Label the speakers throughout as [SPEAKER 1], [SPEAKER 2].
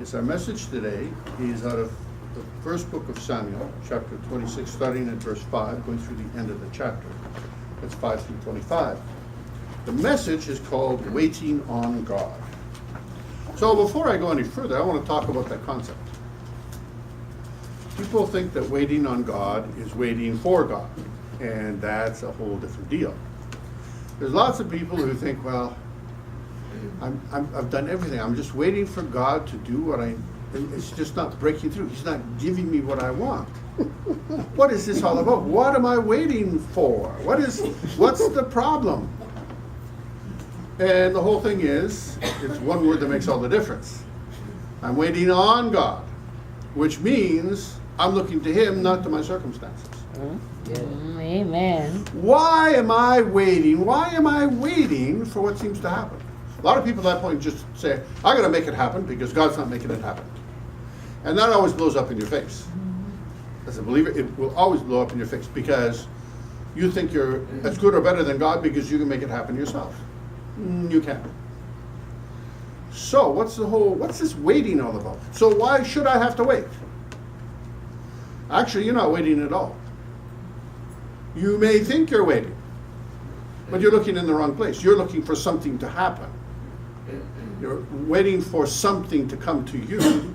[SPEAKER 1] Yes, our message today is out of the first book of Samuel, chapter 26, starting at verse 5, going through the end of the chapter. That's 5 through 25. The message is called Waiting on God. So before I go any further, I want to talk about that concept. People think that waiting on God is waiting for God, and that's a whole different deal. There's lots of people who think, well, I've done everything. I'm just waiting for God to do what it's just not breaking through. He's not giving me what I want. What is this all about? What am I waiting for? What's the problem? And the whole thing is, it's one word that makes all the difference. I'm waiting on God, which means I'm looking to Him, not to my circumstances.
[SPEAKER 2] Amen.
[SPEAKER 1] Why am I waiting? Why am I waiting for what seems to happen? A lot of people at that point just say, I got to make it happen because God's not making it happen. And that always blows up in your face. As a believer, it will always blow up in your face because you think you're as good or better than God because you can make it happen yourself. You can't. So what's this waiting all about? So why should I have to wait? Actually, you're not waiting at all. You may think you're waiting, but you're looking in the wrong place. You're looking for something to happen. You're waiting for something to come to you,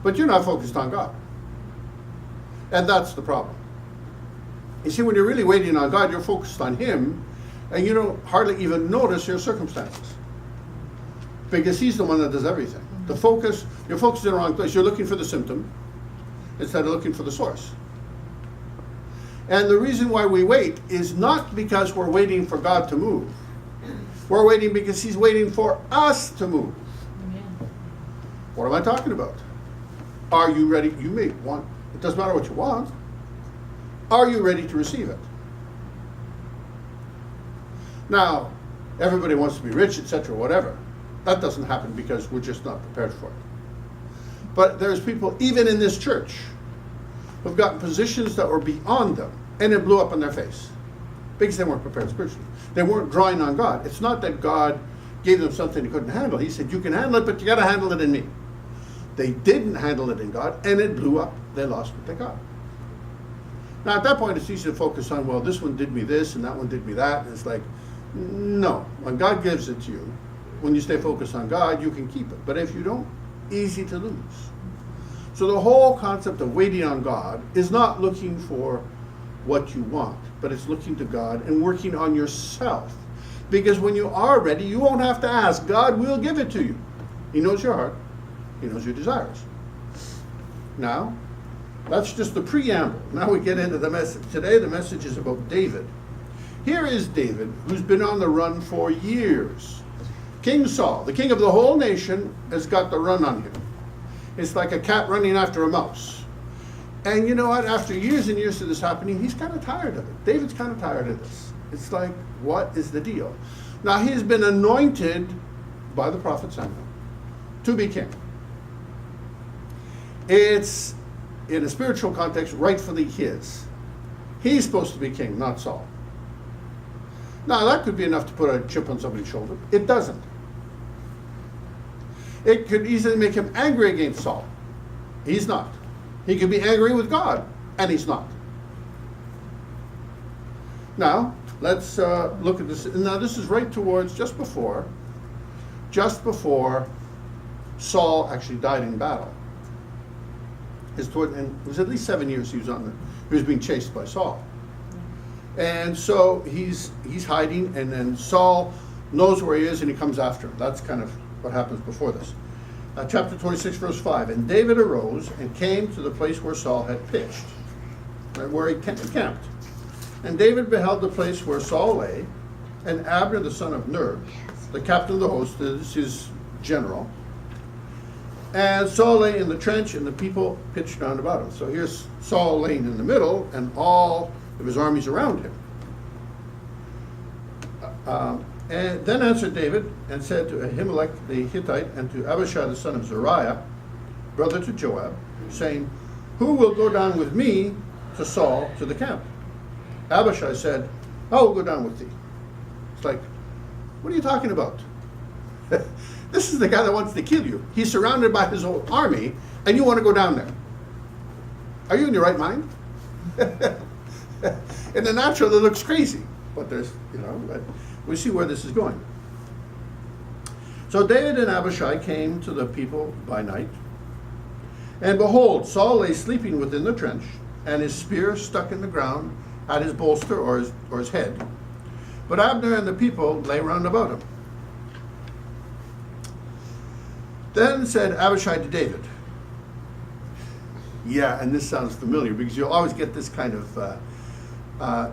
[SPEAKER 1] but you're not focused on God. And that's the problem. You see, when you're really waiting on God, you're focused on Him, and you don't hardly even notice your circumstances. Because He's the one that does everything. You're focused in the wrong place. You're looking for the symptom instead of looking for the source. And the reason why we wait is not because we're waiting for God to move. We're waiting because He's waiting for us to move.
[SPEAKER 2] Amen.
[SPEAKER 1] What am I talking about? Are you ready? You may want, it doesn't matter what you want. Are you ready to receive it? Now, everybody wants to be rich, etc., whatever. That doesn't happen because we're just not prepared for it. But there's people, even in this church, who've gotten positions that were beyond them, and it blew up in their face because they weren't prepared spiritually. They weren't drawing on God. It's not that God gave them something they couldn't handle. He said, you can handle it, but you got to handle it in me. They didn't handle it in God, and it blew up. They lost what they got. Now, at that point, it's easy to focus on, well, this one did me this, and that one did me that. And it's like, no. When God gives it to you, when you stay focused on God, you can keep it. But if you don't, easy to lose. So the whole concept of waiting on God is not looking for what you want, but it's looking to God and working on yourself. Because when you are ready, you won't have to ask. God will give it to you. He knows your heart. He knows your desires. Now, that's just the preamble. Now we get into the message. Today the message is about David. Here is David, who's been on the run for years. King Saul, the king of the whole nation, has got the run on him. It's like a cat running after a mouse. And you know what? After years and years of this happening, he's kind of tired of it. David's kind of tired of this. It's like, what is the deal? Now, he has been anointed by the prophet Samuel to be king. It's, in a spiritual context, rightfully his. He's supposed to be king, not Saul. Now, that could be enough to put a chip on somebody's shoulder. It doesn't. It could easily make him angry against Saul. He's not. He could be angry with God, and he's not. Now, let's look at this. Now, this is right towards just before Saul actually died in battle. And it was at least 7 years he was being chased by Saul. And so he's hiding, and then Saul knows where he is, and he comes after him. That's kind of what happens before this. Chapter 26, verse 5. And David arose and came to the place where Saul had pitched, right, where he camped. And David beheld the place where Saul lay, and Abner the son of Ner, the captain of the host, is his general. And Saul lay in the trench, and the people pitched round about him. So here's Saul laying in the middle, and all of his armies around him. And then answered David and said to Ahimelech the Hittite and to Abishai the son of Zeruiah, brother to Joab, saying, who will go down with me to Saul to the camp? Abishai said, I will go down with thee. It's like, what are you talking about? This is the guy that wants to kill you. He's surrounded by his whole army, and you want to go down there. Are you in your right mind? In the natural, it looks crazy. But there's, but we see where this is going. So David and Abishai came to the people by night. And behold, Saul lay sleeping within the trench, and his spear stuck in the ground at his bolster or his head. But Abner and the people lay round about him. Then said Abishai to David. Yeah, and this sounds familiar because you'll always get this kind of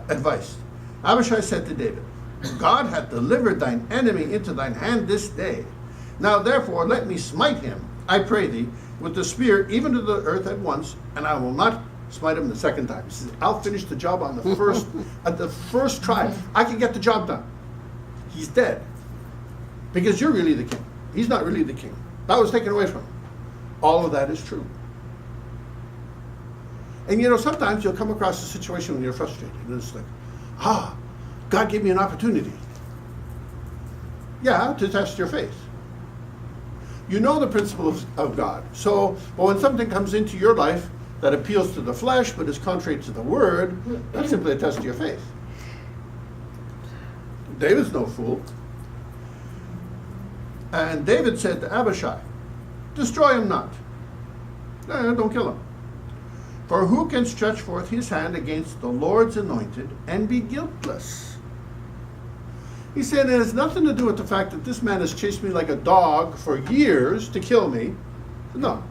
[SPEAKER 1] advice. Abishai said to David, God hath delivered thine enemy into thine hand this day. Now therefore let me smite him, I pray thee, with the spear even to the earth at once, and I will not smite him the second time. He says, I'll finish the job on the first at the first try. I can get the job done. He's dead. Because you're really the king. He's not really the king. That was taken away from him. All of that is true. And sometimes you'll come across a situation when you're frustrated, and it's like, God gave me an opportunity. Yeah, to test your faith. You know the principles of God. So, but when something comes into your life that appeals to the flesh but is contrary to the word, that's simply a test of your faith. David's no fool. And David said to Abishai, destroy him not. Don't kill him. For who can stretch forth his hand against the Lord's anointed and be guiltless? He said it has nothing to do with the fact that this man has chased me like a dog for years to kill me. No.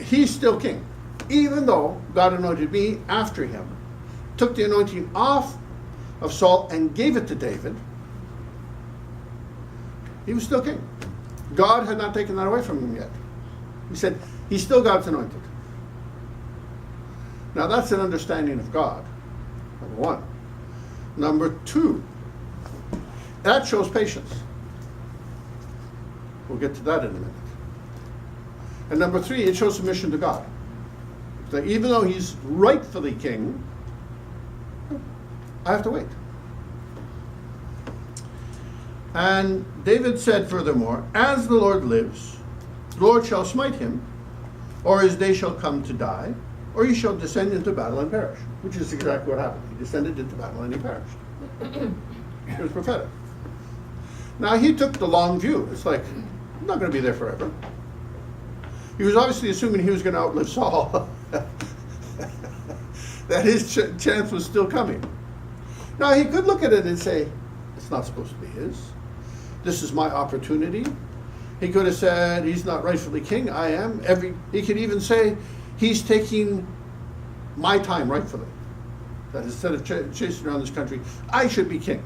[SPEAKER 1] He's still king. Even though God anointed me after him, took the anointing off of Saul and gave it to David, he was still king. God had not taken that away from him yet. He said, he's still God's anointed. Now that's an understanding of God, number one. Number two, that shows patience. We'll get to that in a minute. And number three, it shows submission to God. So even though he's rightfully king, I have to wait. And David said furthermore, as the Lord lives, the Lord shall smite him, or his day shall come to die, or he shall descend into battle and perish. Which is exactly what happened. He descended into battle and he perished. It was prophetic. Now he took the long view. It's like, I'm not going to be there forever. He was obviously assuming he was going to outlive Saul. That his chance was still coming. Now he could look at it and say, it's not supposed to be his. This is my opportunity. He could have said, he's not rightfully king, I am. He could even say, he's taking my time rightfully. That instead of chasing around this country, I should be king.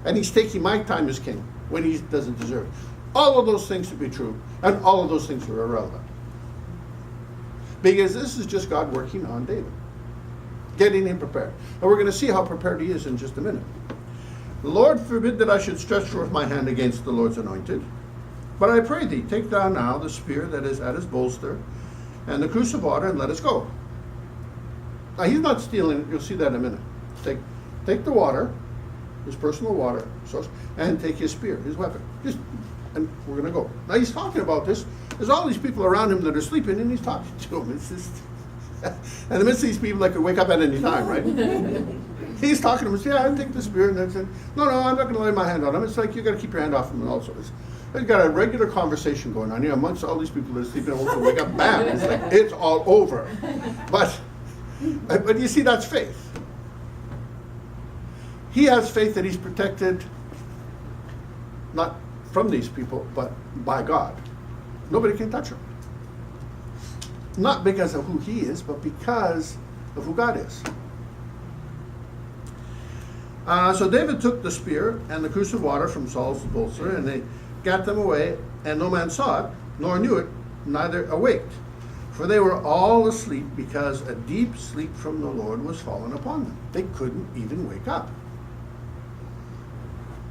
[SPEAKER 1] And he's taking my time as king when he doesn't deserve it. All of those things would be true, and all of those things are irrelevant. Because this is just God working on David, getting him prepared. And we're going to see how prepared he is in just a minute. The Lord forbid that I should stretch forth my hand against the Lord's anointed. But I pray thee, take thou now the spear that is at his bolster, and the cruse of water, and let us go. Now he's not stealing it. You'll see that in a minute. Take the water, his personal water source, and take his spear, his weapon. And we're going to go. Now he's talking about this. There's all these people around him that are sleeping, and he's talking to them. It's just, and amidst these people that could wake up at any time, right? He's talking to them. Says, yeah, I take the spear, and then said, no, I'm not going to lay my hand on him. It's like you got to keep your hand off him, and all sorts. They've got a regular conversation going on here amongst all these people that are sleeping and wake up. Bam! It's like it's all over. But you see, that's faith. He has faith that he's protected, not from these people, but by God. Nobody can touch him. Not because of who he is, but because of who God is. So David took the spear and the cruse of water from Saul's bolster, and they gat them away, and no man saw it, nor knew it, neither awaked. For they were all asleep, because a deep sleep from the Lord was fallen upon them. They couldn't even wake up.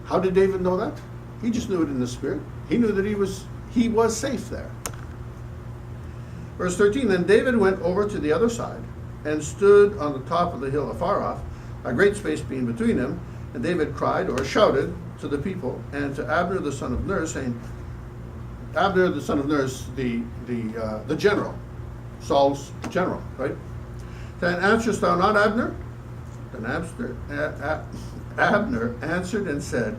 [SPEAKER 1] How did David know that? He just knew it in the spirit. He knew that he was safe there. Verse 13, then David went over to the other side, and stood on the top of the hill afar off, a great space being between them, and David cried or shouted to the people and to Abner the son of Ner, saying, Abner, the son of Ner, is the general, Saul's general, right? Then answerest thou not, Abner? Then Abner answered and said,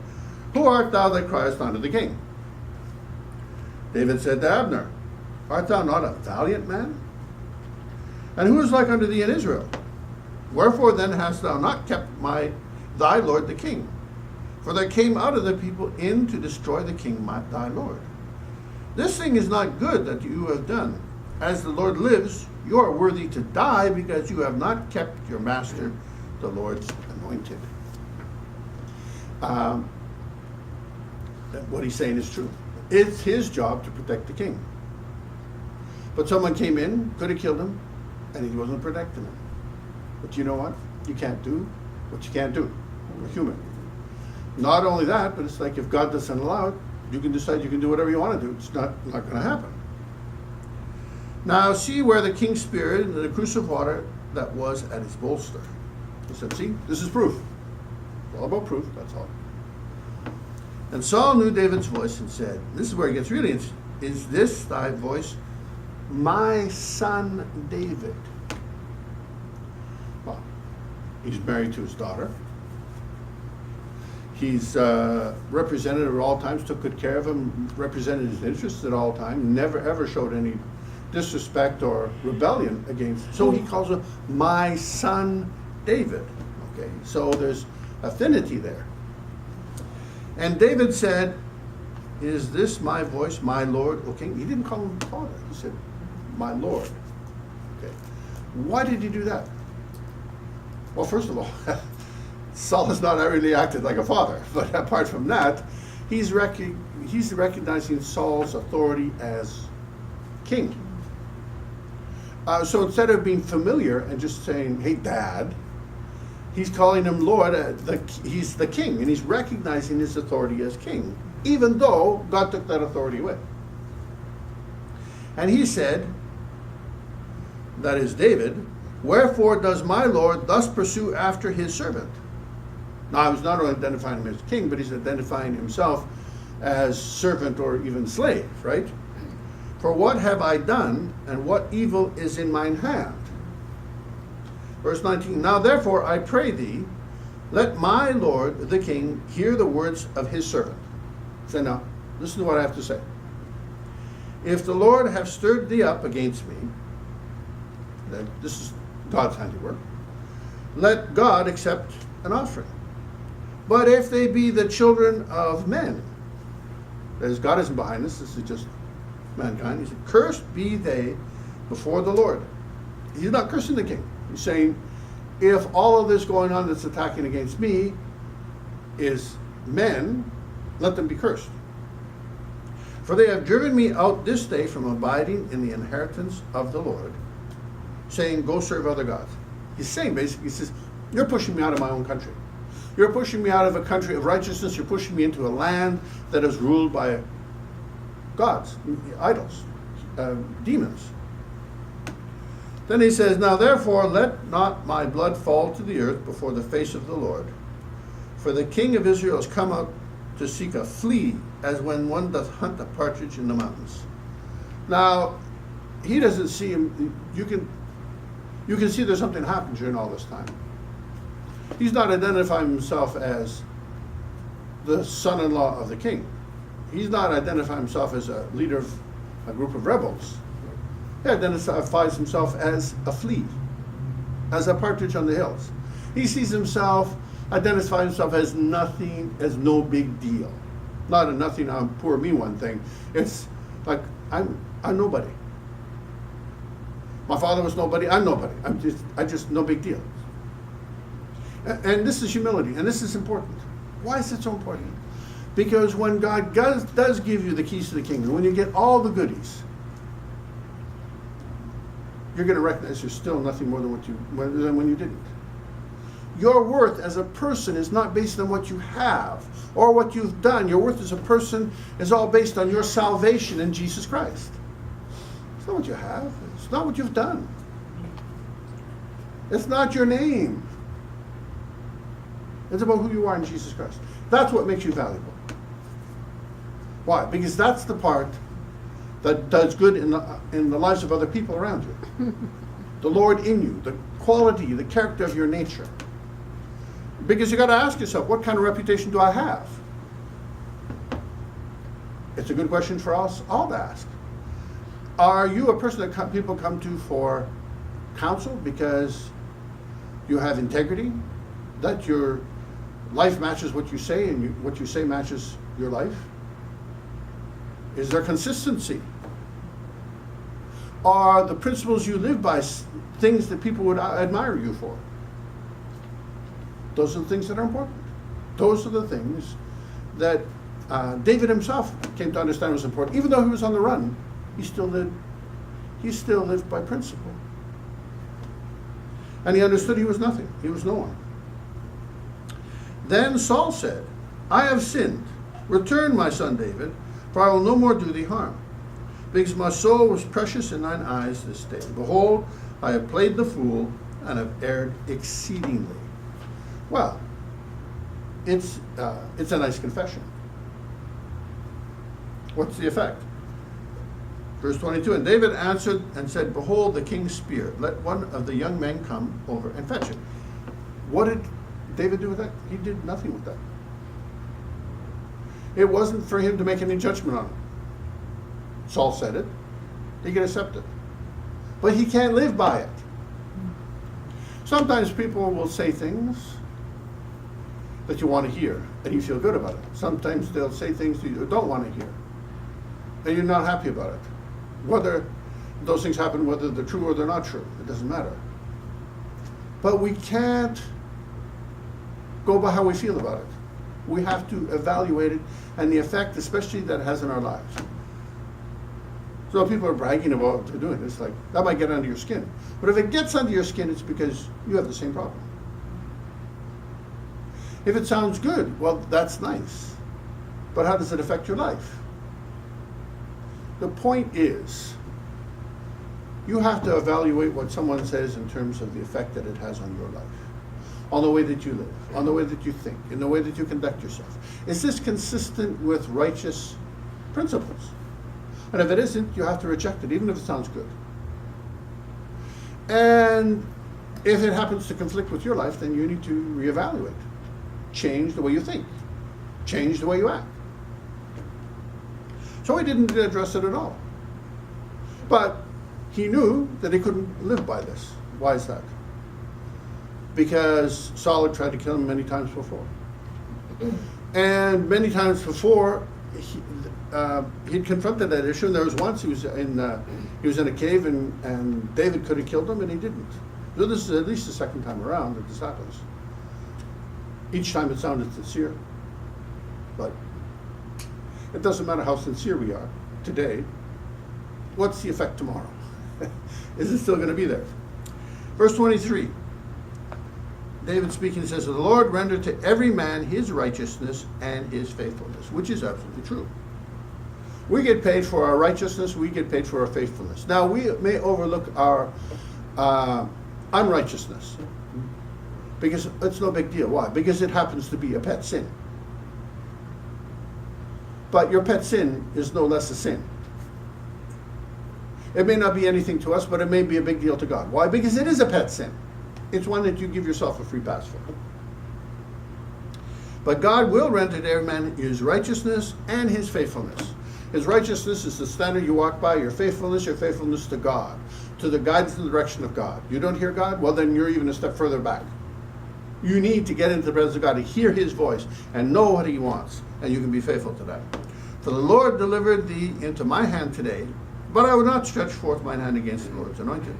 [SPEAKER 1] Who art thou that criest unto the king? David said to Abner, Art thou not a valiant man? And who is like unto thee in Israel? Wherefore then hast thou not kept thy lord the king? For there came out of the people in to destroy the king thy lord. This thing is not good that you have done. As the Lord lives, you are worthy to die, because you have not kept your master, the Lord's anointed. What he's saying is true. It's his job to protect the king. But someone came in, could have killed him, and he wasn't protecting him. But you know what? You can't do what you can't do. We're human. Not only that, but it's like if God doesn't allow it, you can decide you can do whatever you want to do. It's not going to happen. Now see where the king's spear in the cruse of water that was at his bolster. He said, see, this is proof. It's all about proof, that's all. And Saul knew David's voice and said, this is where it gets really interesting. Is this thy voice, my son David? Well, he's married to his daughter. He's represented her at all times, took good care of him, represented his interests at all times, never ever showed any disrespect or rebellion against. So he calls him my son David. Okay, so there's affinity there. And David said, is this my voice, my Lord, O king? He didn't call him father. He said, my Lord. Okay. Why did he do that? Well, first of all, Saul has not really acted like a father. But apart from that, he's recognizing Saul's authority as king. So instead of being familiar and just saying, hey, Dad, he's calling him Lord. He's the king, and he's recognizing his authority as king, even though God took that authority away. And he said, that is David, wherefore does my Lord thus pursue after his servant? Now, I was not only identifying him as king, but he's identifying himself as servant or even slave, right? For what have I done, and what evil is in mine hand? Verse 19, now therefore I pray thee, let my Lord the king hear the words of his servant. So now, listen to what I have to say. If the Lord have stirred thee up against me, this is God's handiwork, let God accept an offering. But if they be the children of men, that is, God isn't behind this is just mankind. He said, cursed be they before the Lord. He's not cursing the king. He's saying, if all of this going on that's attacking against me is men, let them be cursed. For they have driven me out this day from abiding in the inheritance of the Lord, saying, go serve other gods. He's saying basically, he says, you're pushing me out of my own country. You're pushing me out of a country of righteousness. You're pushing me into a land that is ruled by gods, idols, demons. Then he says, now therefore let not my blood fall to the earth before the face of the Lord. For the king of Israel has come out to seek a flea, as when one doth hunt a partridge in the mountains. Now, he doesn't see him. You can see there's something happened during all this time. He's not identifying himself as the son-in-law of the king. He's not identifying himself as a leader of a group of rebels. He identifies himself as a flea, as a partridge on the hills. He sees himself, identifies himself as nothing, as no big deal. Not a nothing, I'm poor me one thing. It's like, I'm nobody. My father was nobody, I'm nobody. I just no big deal. And this is humility, and this is important. Why is it so important? Because when God does give you the keys to the kingdom, when you get all the goodies, you're going to recognize you're still nothing more than when you didn't. Your worth as a person is not based on what you have or what you've done. Your worth as a person is all based on your salvation in Jesus Christ. It's not what you have. It's not what you've done. It's not your name. It's about who you are in Jesus Christ. That's what makes you valuable. Why? Because that's the part that does good in the lives of other people around you. The Lord in you, the quality, the character of your nature. Because you got to ask yourself, what kind of reputation do I have? It's a good question for us all to ask. Are you a person that people come to for counsel because you have integrity, that your life matches what you say and what you say matches your life? Is there consistency? Are the principles you live by things that people would admire you for? Those are the things that are important. Those are the things that David himself came to understand was important. Even though he was on the run, he still lived by principle. And he understood he was nothing. He was no one. Then Saul said, I have sinned. Return, my son David, for I will no more do thee harm. Because my soul was precious in thine eyes this day. Behold, I have played the fool, and have erred exceedingly. Well, it's a nice confession. What's the effect? Verse 22, and David answered and said, behold, the king's spear. Let one of the young men come over and fetch it. What did David do with that? He did nothing with that. It wasn't for him to make any judgment on it. Saul said it. He can accept it. But he can't live by it. Sometimes people will say things that you want to hear, and you feel good about it. Sometimes they'll say things that you don't want to hear, and you're not happy about it. Whether those things happen, whether they're true or they're not true, it doesn't matter. But we can't go by how we feel about it. We have to evaluate it and the effect, especially that it has in our lives. So people are bragging about what they're doing. It's like, that might get under your skin. But if it gets under your skin, it's because you have the same problem. If it sounds good, well, that's nice. But how does it affect your life? The point is, you have to evaluate what someone says in terms of the effect that it has on your life, on the way that you live, on the way that you think, in the way that you conduct yourself. Is this consistent with righteous principles? And if it isn't, you have to reject it, even if it sounds good. And if it happens to conflict with your life, then you need to reevaluate. Change the way you think. Change the way you act. So he didn't address it at all. But he knew that he couldn't live by this. Why is that? Because Saul had tried to kill him many times before. And many times before, he'd confronted that issue. And there was once he was in a cave, and David could have killed him, and he didn't. So this is at least the second time around that this happens. Each time it sounded sincere, but it doesn't matter how sincere we are today. What's the effect tomorrow? Is it still going to be there? Verse 23. David speaking says, the Lord rendered to every man his righteousness and his faithfulness, which is absolutely true. We get paid for our righteousness, we get paid for our faithfulness. Now, we may overlook our unrighteousness, because it's no big deal. Why? Because it happens to be a pet sin. But your pet sin is no less a sin. It may not be anything to us, but it may be a big deal to God. Why? Because it is a pet sin. It's one that you give yourself a free pass for. But God will render to every man his righteousness and his faithfulness. His righteousness is the standard you walk by. Your faithfulness to God, to the guidance and direction of God. You don't hear God? Well, then you're even a step further back. You need to get into the presence of God to hear his voice and know what he wants, and you can be faithful to that. For the Lord delivered thee into my hand today, but I will not stretch forth mine hand against the Lord's anointed.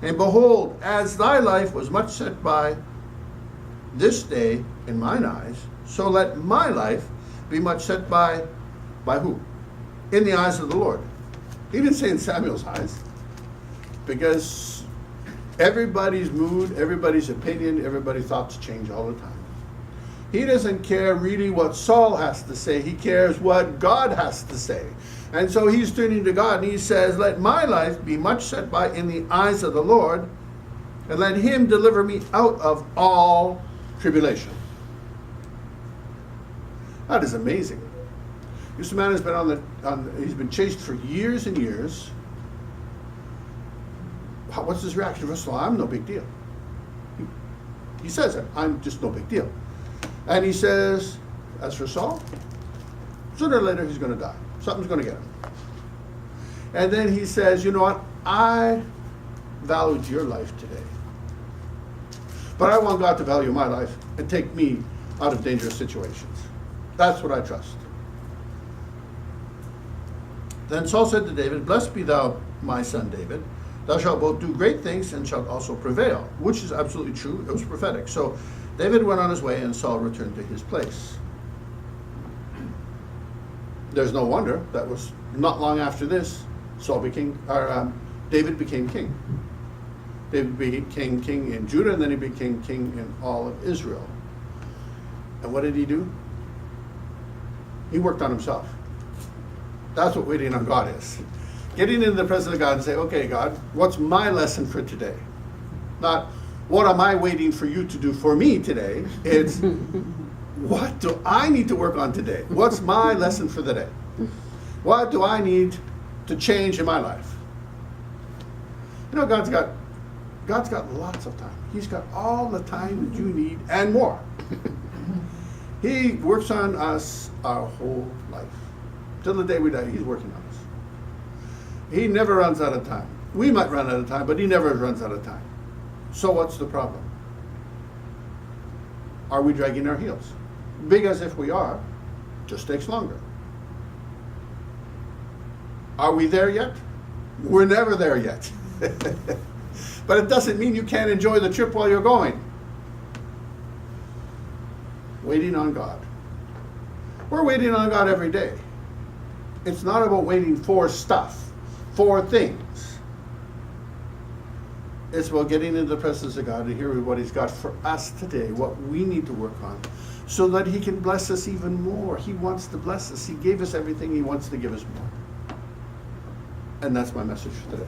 [SPEAKER 1] And behold, as thy life was much set by this day in mine eyes, so let my life be much set by who? In the eyes of the Lord. He didn't say in Samuel's eyes, because everybody's mood, everybody's opinion, everybody's thoughts change all the time. He doesn't care really what Saul has to say. He cares what God has to say. And so he's turning to God and he says, let my life be much set by in the eyes of the Lord, and let him deliver me out of all tribulation. That is amazing. This man has been he's been chased for years and years. What's his reaction? First of all, I'm no big deal. He says it. I'm just no big deal. And he says, as for Saul, sooner or later he's going to die. Something's going to get him. And then he says, you know what? I valued your life today. But I want God to value my life and take me out of dangerous situations. That's what I trust. Then Saul said to David, blessed be thou, my son David. Thou shalt both do great things and shalt also prevail, which is absolutely true. It was prophetic. So David went on his way and Saul returned to his place. There's no wonder that was not long after this, David became king. David became king in Judah, and then he became king in all of Israel. And what did he do? He worked on himself. That's what waiting on God is. Getting into the presence of God and say, okay, God, what's my lesson for today? Not, what am I waiting for you to do for me today? It's, what do I need to work on today? What's my lesson for the day? What do I need to change in my life? You know, God's got lots of time. He's got all the time that you need and more. He works on us our whole life. Till the day we die, he's working on us. He never runs out of time. We might run out of time, but he never runs out of time. So what's the problem? Are we dragging our heels? Big as if we are, just takes longer. Are we there yet? We're never there yet. But it doesn't mean you can't enjoy the trip while you're going. Waiting on God. We're waiting on God every day. It's not about waiting for stuff, for things. It's about getting into the presence of God and hearing what he's got for us today, what we need to work on, so that he can bless us even more. He wants to bless us. He gave us everything. He wants to give us more. And that's my message for today.